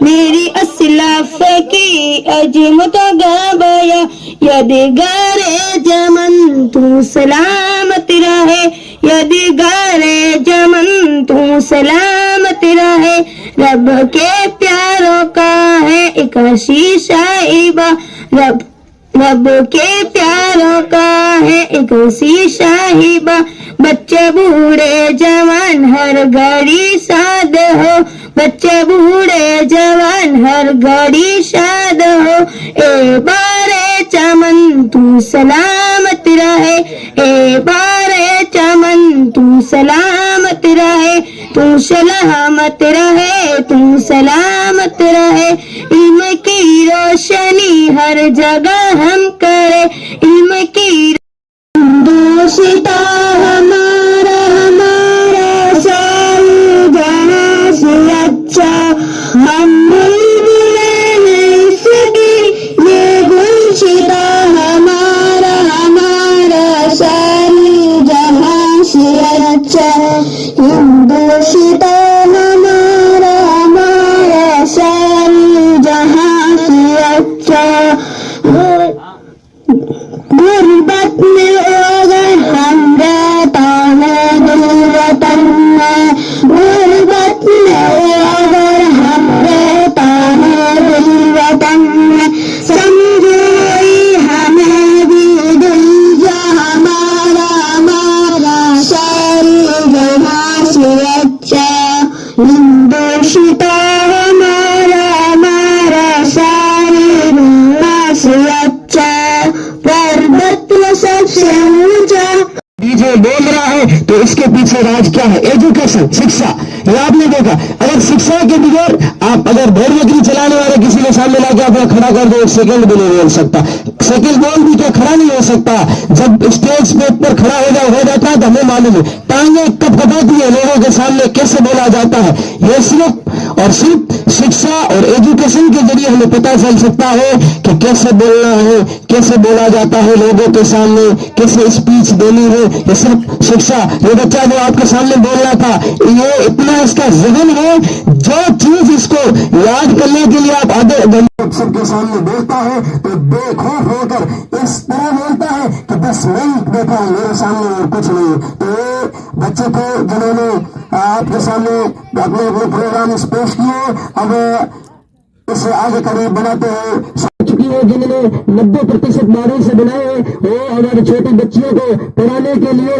میری اسلاف کی عظمت گوایا یادگار چمن تو سلامت رہے یادگار چمن تو سلامت رہے رب کے پیاروں کا ہے ایک شیشہ عیبا رب کے پیاروں کا ہے ایک شیشہ عیبا بچے بوڑھے جوان ہر گھڑی شاد ہو بچے بوڑھے جوان ہر گھڑی شاد ہو اے بارے چمن تو سلامت رہے اے بارے چمن تو سلامت رہے تو سلامت رہے تو سلامت رہے علم کی روشنی ہر جگہ ہم کرے علم کی دوستا ہمارا ساری جہاں سے اچھا ہم اس کی یہ گلشتہ ہمارا ساری جہاں سے اچھا ہندوشتہ ہمارا ساری جہاں سے اچھا غربت میں اگر ہم رہتا ہے دل وطن میں غربت میں اگر ہم رہتا ہے دل وطن میں سمجھوئی ہمیں بھی دل جا ہمارا ساری جہاں سے اچھا ہندوشتہ ہمارا ساری جہاں سے اچھا سب سے اونچا ڈیجے بول رہا ہے تو اس کے پیچھے راج کیا ہے ایجوکیشن شکشا یہ آپ نے دیکھا اگر شکشا کے بغیر آپ اگر بھیڑ بکری چلانے والے کسی کے سامنے لا کے اپنا کھڑا کر دو ایک سیکنڈ بھی نہیں بول سکتا سیکنڈ بول بھی کیا کھڑا نہیں ہو سکتا جب اسٹیج پہ اوپر کھڑا ہو جاتا ہے تو ہمیں معلوم ہے ٹانگیں کب کپاتی ہے لوگوں کے سامنے کیسے بولا جاتا ہے یہ صرف اور صرف شکشا اور ایجوکیشن کے ذریعے ہمیں پتہ چل سکتا ہے کہ کیسے بولنا ہے کیسے بولا جاتا ہے لوگوں کے سامنے کیسے اسپیچ دینی ہے یہ صرف شکشا یہ بچہ جو آپ کے سامنے بول رہا تھا یہ اتنا اس کا ذہن ہے جو چیز اس کو یاد کرنے کے لیے آپ آدھے گھنٹے سب کے سامنے بولتا ہے تو بے خوف ہو کر اس طرح بولتا ہے کہ بس میں دیکھا میرے سامنے اور کچھ نہیں تو بچے کو جنہوں نے آپ کے سامنے اپنے پروگرام پیش کیے اب اسے آگے قریب بناتے ہیں چکی ہے جنہوں نے 90% ماڈل سے بنائے ہیں وہ ہمارے چھوٹی بچیوں کو پڑھانے کے لیے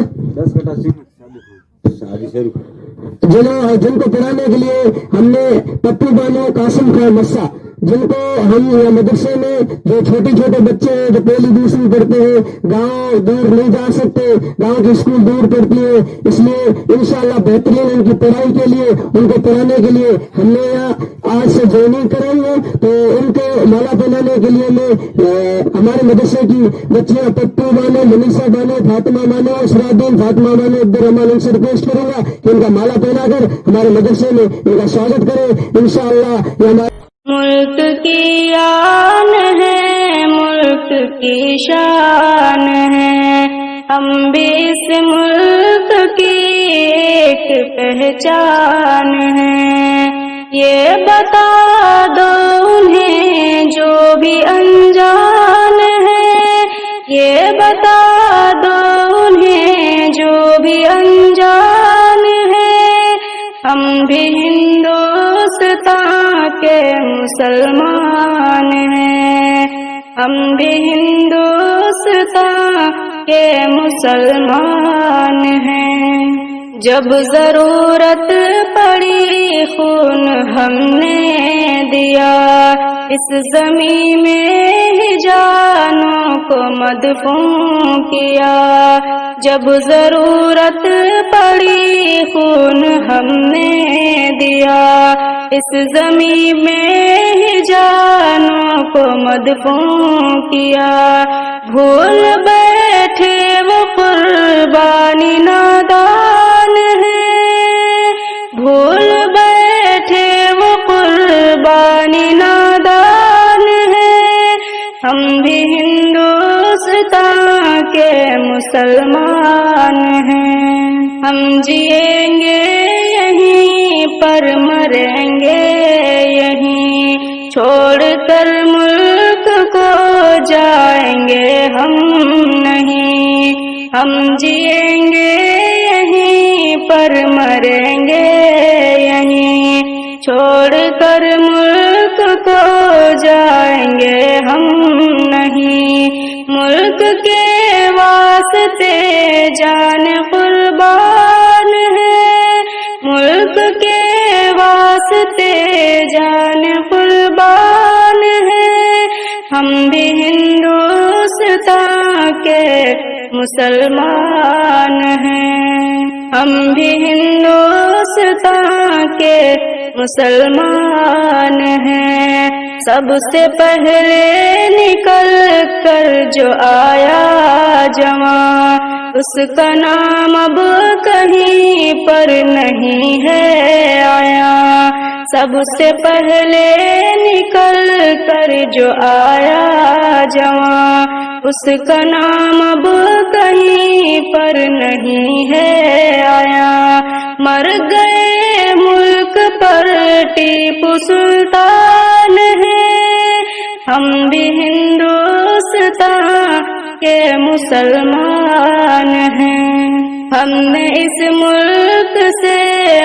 جن کو پڑھانے کے لیے ہم نے پپو بانو قاسم خان مسا جن کو ہم مدرسے میں جو چھوٹے بچے ہیں جو پہلی دوسری پڑھتے ہیں گاؤں دور نہیں جا سکتے گاؤں کی اسکول دور پڑتی ہے اس لیے انشاءاللہ بہترین ان کی پڑھائی کے لیے ان کو پڑھانے کے لیے ہم نے یہاں آج سے جوائننگ کریں گے تو ان کو مالا پہنانے کے لیے میں ہمارے مدرسے کی بچیاں پپو بانو منیشا بانو فاطمہ بانو اسرادین فاطمہ بانو عبدالرحمان ان سے ریکویسٹ کروں گا کہ ان کا مالا پہنا کر ہمارے مدرسے میں ان کا سواگت کریں انشاءاللہ یہ ہمارے ملک کی آن ہے ملک کی شان ہے ہم بھی اس ملک کی ایک پہچان ہے یہ بتا دو انہیں جو بھی انجان ہے یہ بتا دو انہیں جو بھی انجان ہے ہم بھی ہندوستان کے مسلمان ہیں ہم بھی ہندوستان کے مسلمان ہیں جب ضرورت پڑی خون ہم نے دیا اس زمین میں جانوں کو مدفون کیا جب ضرورت پڑی خون ہم نے دیا اس زمین میں جانوں کو مدفون کیا بھول بیٹھے وہ قربانی نادان ہے بھول بیٹھے وہ قربانی نادان ہے ہم بھی ہندوستان کے مسلمان ہیں ہم جئیں گے یہیں پر مریں گے یہیں ہم جئیں گے یہیں پر مریں گے یہیں چھوڑ کر ملک کو جائیں گے ہم نہیں ملک کے واسطے جان قربان ہے ملک کے واسطے جان قربان ہے ہم بھی ہندوستان کے مسلمان ہیں ہم بھی ہندوستان کے مسلمان ہیں سب سے پہلے نکل کر جو آیا جوان اس کا نام اب کہیں پر نہیں ہے آیا سب سے پہلے نکل کر جو آیا جوان اس کا نام اب کہیں پر نہیں ہے آیا مر گئے ملک پر ٹیپو سلطان ہے ہم بھی ہندوستان کے مسلمان ہیں ہم نے اس ملک سے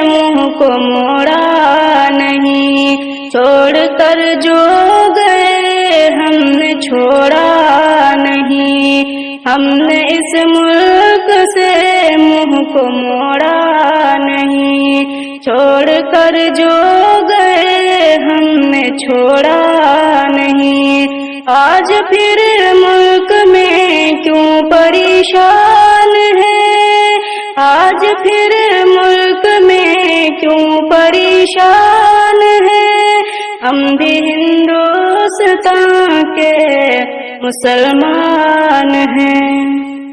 منہ کو موڑا نہیں چھوڑ کر جو گئے ہم نے چھوڑا نہیں ہم نے اس ملک سے منہ کو موڑا نہیں چھوڑ کر جو گئے ہم نے چھوڑا نہیں آج پھر ملک میں کیوں پریشان ہے آج پھر ملک میں کیوں پریشان ہے ہم بھی ہندوستان کے مسلمان ہیں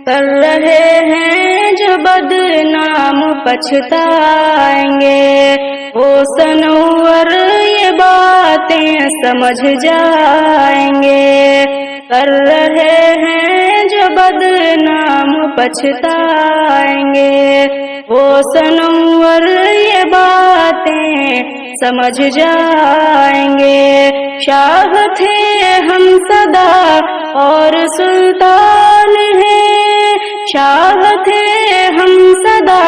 کر رہے ہیں جو بدنام پچھتائیں گے وہ سنور یہ باتیں سمجھ جائیں گے کر رہے ہیں جو بدنام پچھتائیں گے وہ سنور یہ باتیں سمجھ جائیں گے شاہ تھے ہم صدا اور سلطان ہیں شاہ تھے ہم صدا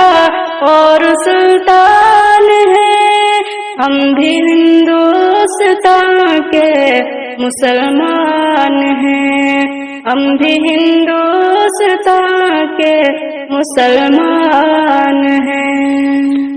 اور سلطان ہیں ہم بھی ہندوستان کے مسلمان ہیں ہم بھی ہندوستان کے مسلمان ہیں